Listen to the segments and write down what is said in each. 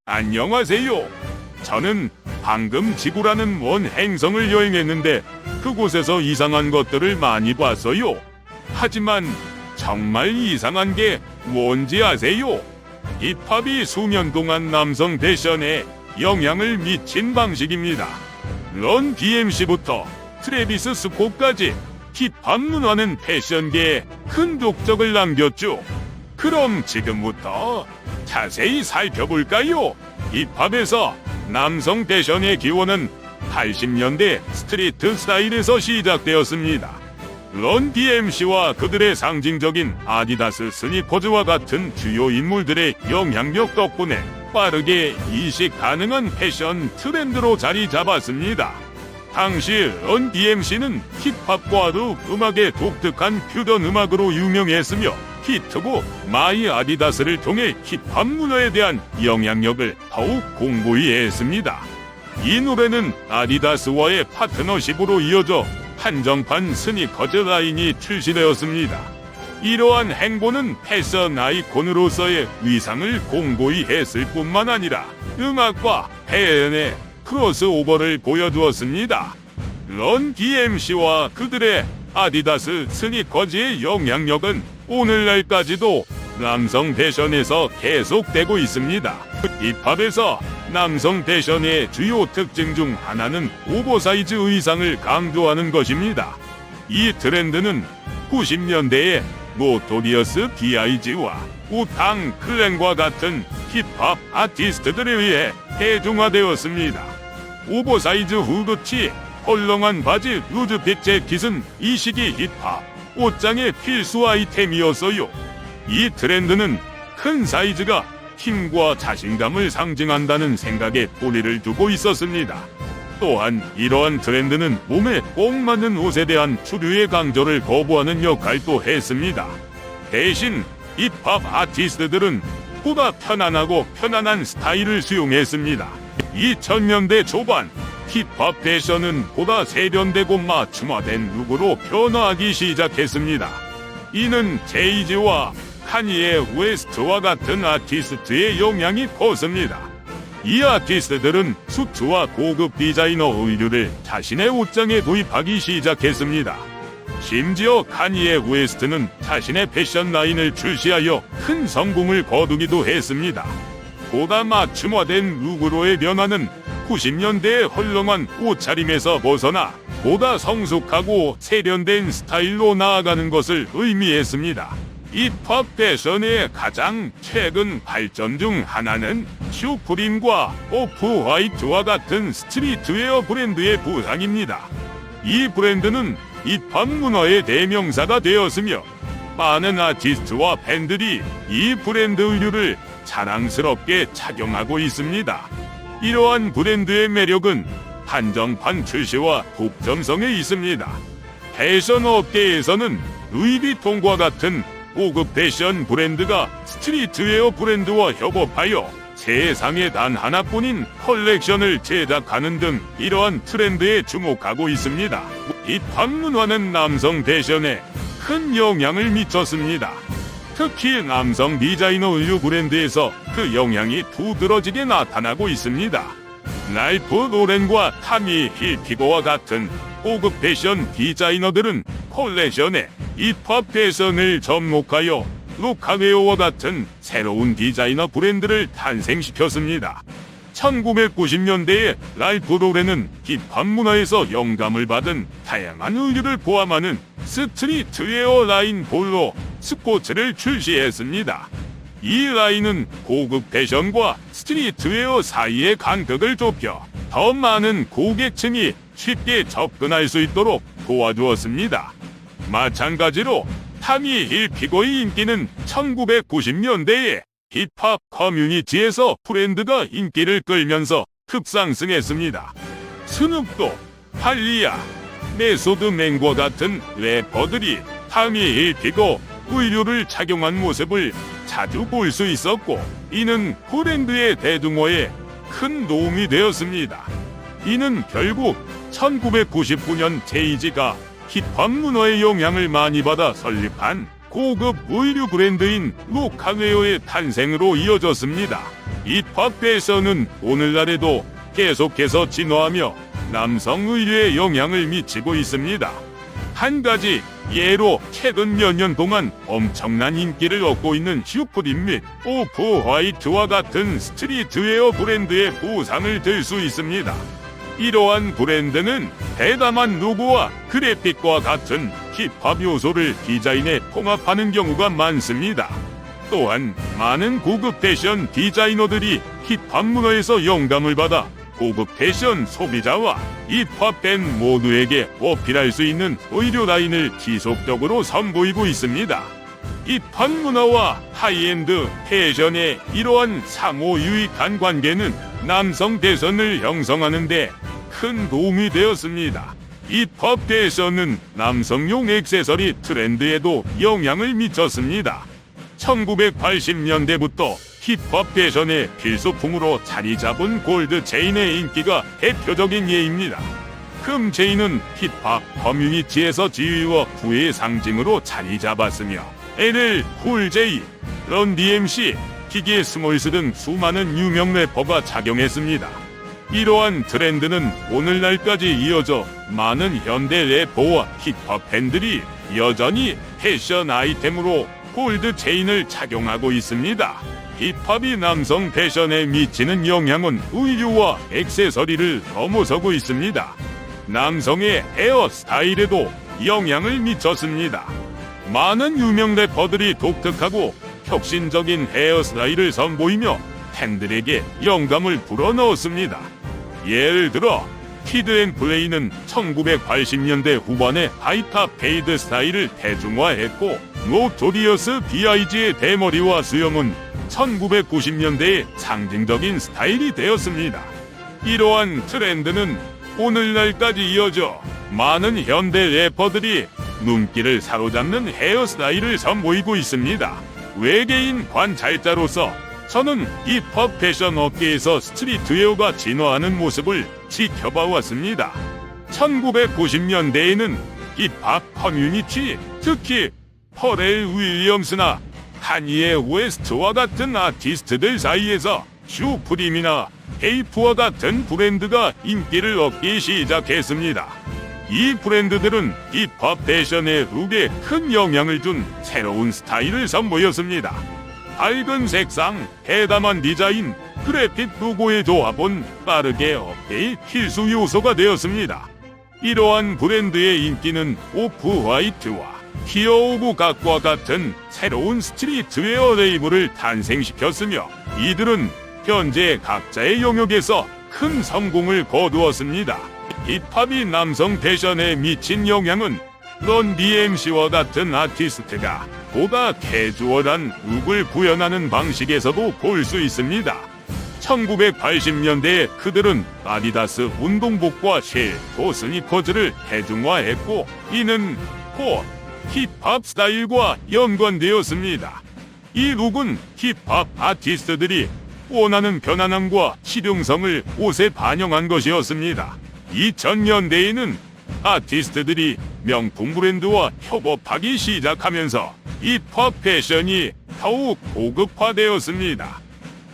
안녕하세요. 저는 방금 지구라는 먼 행성을 여행했는데 그곳에서 이상한 것들을 많이 봤어요. 하지만 정말 이상한 게 뭔지 아세요? 힙합이 수년 동안 남성 패션에 영향을 미친 방식입니다. 런 DMC부터 트래비스 스콧까지 힙합 문화는 패션계에 큰 족적을 남겼죠. 그럼 지금부터 자세히 살펴볼까요? 힙합에서 남성 패션의 기원은 80년대 스트리트 스타일에서 시작되었습니다. 런 DMC와 그들의 상징적인 아디다스 스니커즈와 같은 주요 인물들의 영향력 덕분에 빠르게 이식 가능한 패션 트렌드로 자리 잡았습니다. 당시 런 DMC는 힙합과도 음악의 독특한 퓨전 음악으로 유명했으며 히트곡 마이 아디다스를 통해 힙합 문화에 대한 영향력을 더욱 공고히 했습니다. 이 노래는 아디다스와의 파트너십으로 이어져 한정판 스니커즈 라인이 출시되었습니다. 이러한 행보는 패션 아이콘으로서의 위상을 공고히 했을 뿐만 아니라 음악과 패션의 크로스오버를 보여주었습니다. 런 DMC와 그들의 아디다스 스니커즈의 영향력은 오늘날까지도 남성 패션에서 계속되고 있습니다. 힙합에서 남성 패션의 주요 특징 중 하나는 오버사이즈 의상을 강조하는 것입니다. 이 트렌드는 90년대에 노토리어스 B.I.G와 우탕 클랜과 같은 힙합 아티스트들에 의해 대중화되었습니다. 오버사이즈 후드티, 헐렁한 바지, 루즈핏 재킷은 이 시기 힙합 옷장의 필수 아이템이었어요. 이 트렌드는 큰 사이즈가 힘과 자신감을 상징한다는 생각에 뿌리를 두고 있었습니다. 또한 이러한 트렌드는 몸에 꼭 맞는 옷에 대한 주류의 강조를 거부하는 역할도 했습니다. 대신 힙합 아티스트들은 보다 편안하고 편안한 스타일을 수용했습니다. 2000년대 초반 힙합 패션은 보다 세련되고 맞춤화된 룩으로 변화하기 시작했습니다. 이는 제이지와 카니에 웨스트와 같은 아티스트의 영향이 컸습니다. 이 아티스트들은 수트와 고급 디자이너 의류를 자신의 옷장에 도입하기 시작했습니다. 심지어 카니에 웨스트는 자신의 패션 라인을 출시하여 큰 성공을 거두기도 했습니다. 보다 맞춤화된 룩으로의 변화는 90년대의 헐렁한 옷차림에서 벗어나 보다 성숙하고 세련된 스타일로 나아가는 것을 의미했습니다. 힙합 패션의 가장 최근 발전 중 하나는 슈프림과 오프화이트와 같은 스트리트웨어 브랜드의 부상입니다. 이 브랜드는 힙합 문화의 대명사가 되었으며 많은 아티스트와 팬들이 이 브랜드 의류를 자랑스럽게 착용하고 있습니다. 이러한 브랜드의 매력은 한정판 출시와 독점성에 있습니다. 패션 업계에서는 루이비통과 같은 고급 패션 브랜드가 스트리트웨어 브랜드와 협업하여 세상에 단 하나뿐인 컬렉션을 제작하는 등 이러한 트렌드에 주목하고 있습니다. 힙합 문화는 남성 패션에 큰 영향을 미쳤습니다. 특히 남성 디자이너 의류 브랜드에서 그 영향이 두드러지게 나타나고 있습니다. 랄프 로렌과 타미 힐피거와 같은 고급 패션 디자이너들은 컬렉션에 힙합 패션을 접목하여 루카웨어와 같은 새로운 디자이너 브랜드를 탄생시켰습니다. 1990년대에 랄프 로렌은 힙합 문화에서 영감을 받은 다양한 의류를 포함하는 스트리트웨어 라인 볼로 스코츠를 출시했습니다. 이 라인은 고급 패션과 스트리트웨어 사이의 간격을 좁혀 더 많은 고객층이 쉽게 접근할 수 있도록 도와주었습니다. 마찬가지로 타미 힐피거의 인기는 1990년대에 힙합 커뮤니티에서 브랜드가 인기를 끌면서 급상승했습니다. 스눕독, 할리아, 메소드 맨과 같은 래퍼들이 타미 힐피거 의류를 착용한 모습을 자주 볼 수 있었고 이는 브랜드의 대중화에 큰 도움이 되었습니다. 이는 결국 1999년 제이지가 힙합 문화의 영향을 많이 받아 설립한 고급 의류 브랜드인 루카웨어의 탄생으로 이어졌습니다. 힙합 패션은 오늘날에도 계속해서 진화하며 남성 의류에 영향을 미치고 있습니다. 한 가지 예로 최근 몇 년 동안 엄청난 인기를 얻고 있는 슈프림 및 오프화이트와 같은 스트리트웨어 브랜드의 부상을 들 수 있습니다. 이러한 브랜드는 대담한 로고와 그래픽과 같은 힙합 요소를 디자인에 통합하는 경우가 많습니다. 또한 많은 고급 패션 디자이너들이 힙합 문화에서 영감을 받아 고급 패션 소비자와 힙합 팬 모두에게 어필할 수 있는 의류 라인을 지속적으로 선보이고 있습니다. 힙합 문화와 하이엔드 패션의 이러한 상호 유익한 관계는 남성 패션을 형성하는 데 큰 도움이 되었습니다. 힙합 패션은 남성용 액세서리 트렌드에도 영향을 미쳤습니다. 1980년대부터 힙합 패션의 필수품으로 자리 잡은 골드 체인의 인기가 대표적인 예입니다. 금 체인은 힙합 커뮤니티에서 지위와 부의 상징으로 자리 잡았으며 LL 쿨 J, 런 DMC, 기계 스몰스 등 수많은 유명 래퍼가 착용했습니다. 이러한 트렌드는 오늘날까지 이어져 많은 현대 래퍼와 힙합 팬들이 여전히 패션 아이템으로 골드 체인을 착용하고 있습니다. 힙합이 남성 패션에 미치는 영향은 의류와 액세서리를 넘어서고 있습니다. 남성의 헤어스타일에도 영향을 미쳤습니다. 많은 유명 래퍼들이 독특하고 혁신적인 헤어스타일을 선보이며 팬들에게 영감을 불어넣었습니다. 예를 들어 키드 앤 플레이는 1980년대 후반에 하이탑 페이드 스타일을 대중화했고 노토리어스 B.I.G의 대머리와 수염은 1990년대의 상징적인 스타일이 되었습니다. 이러한 트렌드는 오늘날까지 이어져 많은 현대 래퍼들이 눈길을 사로잡는 헤어스타일을 선보이고 있습니다. 외계인 관찰자로서 저는 힙합 패션 업계에서 스트리트웨어가 진화하는 모습을 지켜봐 왔습니다. 1990년대에는 힙합 커뮤니티, 특히 퍼렐 윌리엄스나 카니에 웨스트와 같은 아티스트들 사이에서 슈프림이나 헤이프와 같은 브랜드가 인기를 얻기 시작했습니다. 이 브랜드들은 힙합 패션의 룩에 큰 영향을 준 새로운 스타일을 선보였습니다. 밝은 색상, 대담한 디자인, 그래픽 로고의 조합은 빠르게 업계의 필수 요소가 되었습니다. 이러한 브랜드의 인기는 오프화이트와 히어 오브 갓과 같은 새로운 스트리트웨어 레이블을 탄생시켰으며 이들은 현재 각자의 영역에서 큰 성공을 거두었습니다. 힙합이 남성 패션에 미친 영향은 런 DMC와 같은 아티스트가 보다 캐주얼한 룩을 구현하는 방식에서도 볼 수 있습니다. 1980년대에 그들은 아디다스 운동복과 쉘토 스니커즈를 대중화했고 이는 곧 힙합 스타일과 연관되었습니다. 이 룩은 힙합 아티스트들이 원하는 편안함과 실용성을 옷에 반영한 것이었습니다. 2000년대에는 아티스트들이 명품 브랜드와 협업하기 시작하면서 힙합 패션이 더욱 고급화되었습니다.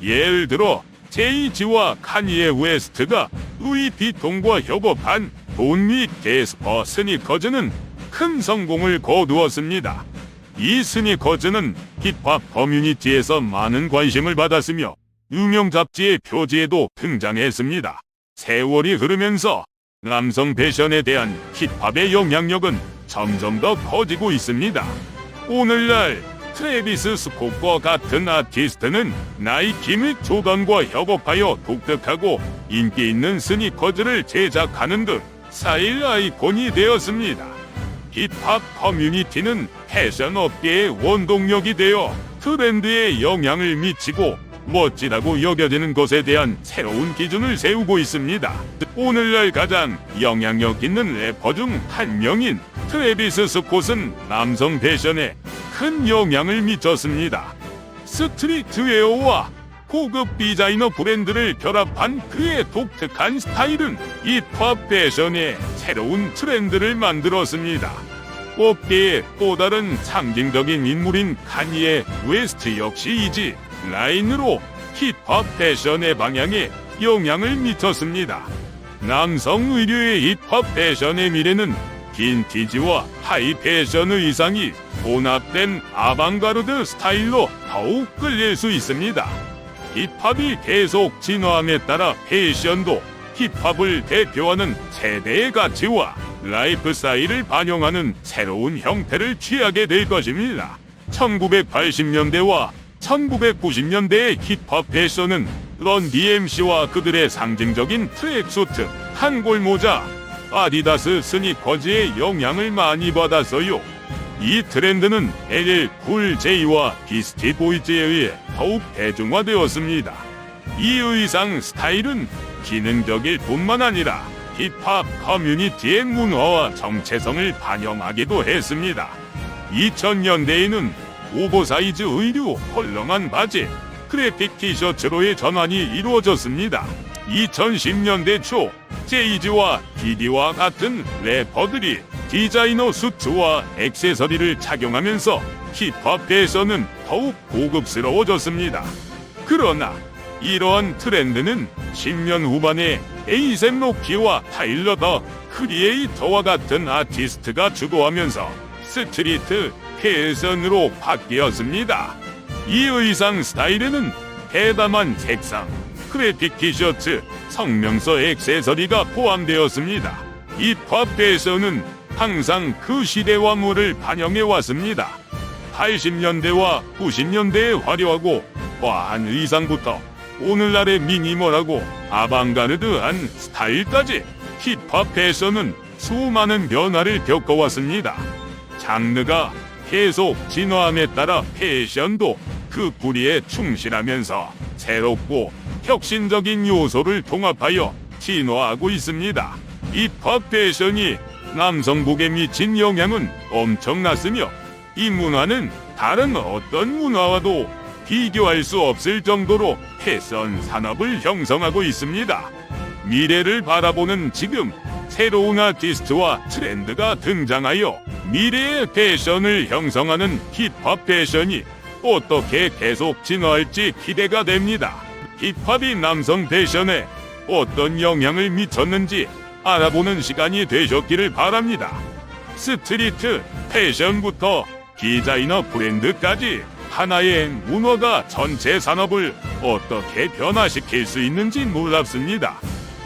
예를 들어 제이지와 카니에 웨스트가 루이비통과 협업한 돈 및 게스퍼 스니커즈는 큰 성공을 거두었습니다. 이 스니커즈는 힙합 커뮤니티에서 많은 관심을 받았으며 유명 잡지의 표지에도 등장했습니다. 세월이 흐르면서 남성 패션에 대한 힙합의 영향력은 점점 더 커지고 있습니다. 오늘날 트래비스 스콧과 같은 아티스트는 나이키 및 조던과 협업하여 독특하고 인기 있는 스니커즈를 제작하는 등 스타일 아이콘이 되었습니다. 힙합 커뮤니티는 패션 업계의 원동력이 되어 트렌드에 영향을 미치고 멋지다고 여겨지는 것에 대한 새로운 기준을 세우고 있습니다. 오늘날 가장 영향력 있는 래퍼 중 한 명인 트래비스 스콧은 남성 패션에 큰 영향을 미쳤습니다. 스트리트웨어와 고급 디자이너 브랜드를 결합한 그의 독특한 스타일은 힙합 패션의 새로운 트렌드를 만들었습니다. 업계의 또 다른 상징적인 인물인 카니에 웨스트 역시 이지 라인으로 힙합 패션의 방향에 영향을 미쳤습니다. 남성 의류의 힙합 패션의 미래는 빈티지와 하이 패션 의상이 혼합된 아방가르드 스타일로 더욱 끌릴 수 있습니다. 힙합이 계속 진화함에 따라 패션도 힙합을 대표하는 세대의 가치와 라이프 스타일을 반영하는 새로운 형태를 취하게 될 것입니다. 1980년대와 1990년대의 힙합 패션은 런 DMC와 그들의 상징적인 트랙수트, 한골모자, 아디다스 스니커즈의 영향을 많이 받았어요. 이 트렌드는 LL 쿨 J와 비스티 보이즈에 의해 더욱 대중화되었습니다. 이 의상 스타일은 기능적일 뿐만 아니라 힙합 커뮤니티의 문화와 정체성을 반영하기도 했습니다. 2000년대에는 오버사이즈 의류, 헐렁한 바지, 그래픽 티셔츠로의 전환이 이루어졌습니다. 2010년대 초 제이지와 디디와 같은 래퍼들이 디자이너 수트와 액세서리를 착용하면서 힙합 패션은 더욱 고급스러워졌습니다. 그러나 이러한 트렌드는 10년 후반에 에이셉 로키와 타일러 더 크리에이터와 같은 아티스트가 주도하면서 스트리트 패션으로 바뀌었습니다. 이 의상 스타일에는 대담한 색상, 그래픽 티셔츠, 성명서 액세서리가 포함되었습니다. 힙합 패션은 항상 그 시대와 물을 반영해 왔습니다. 80년대와 90년대의 화려하고 과한 의상부터 오늘날의 미니멀하고 아방가르드한 스타일까지 힙합 패션은 수많은 변화를 겪어왔습니다. 장르가 계속 진화함에 따라 패션도 그 뿌리에 충실하면서 새롭고 혁신적인 요소를 통합하여 진화하고 있습니다. 힙합 패션이 남성복에 미친 영향은 엄청났으며 이 문화는 다른 어떤 문화와도 비교할 수 없을 정도로 패션 산업을 형성하고 있습니다. 미래를 바라보는 지금 새로운 아티스트와 트렌드가 등장하여 미래의 패션을 형성하는 힙합 패션이 어떻게 계속 진화할지 기대가 됩니다. 힙합이 남성 패션에 어떤 영향을 미쳤는지 알아보는 시간이 되셨기를 바랍니다. 스트리트 패션부터 디자이너 브랜드까지 하나의 문화가 전체 산업을 어떻게 변화시킬 수 있는지 놀랍습니다.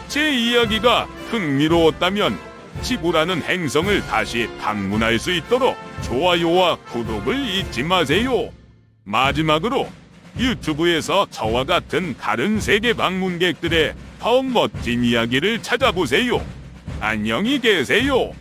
제 이야기가 흥미로웠다면 지구라는 행성을 다시 방문할 수 있도록 좋아요와 구독을 잊지 마세요. 마지막으로 유튜브에서 저와 같은 다른 세계 방문객들의 더 멋진 이야기를 찾아보세요. 안녕히 계세요.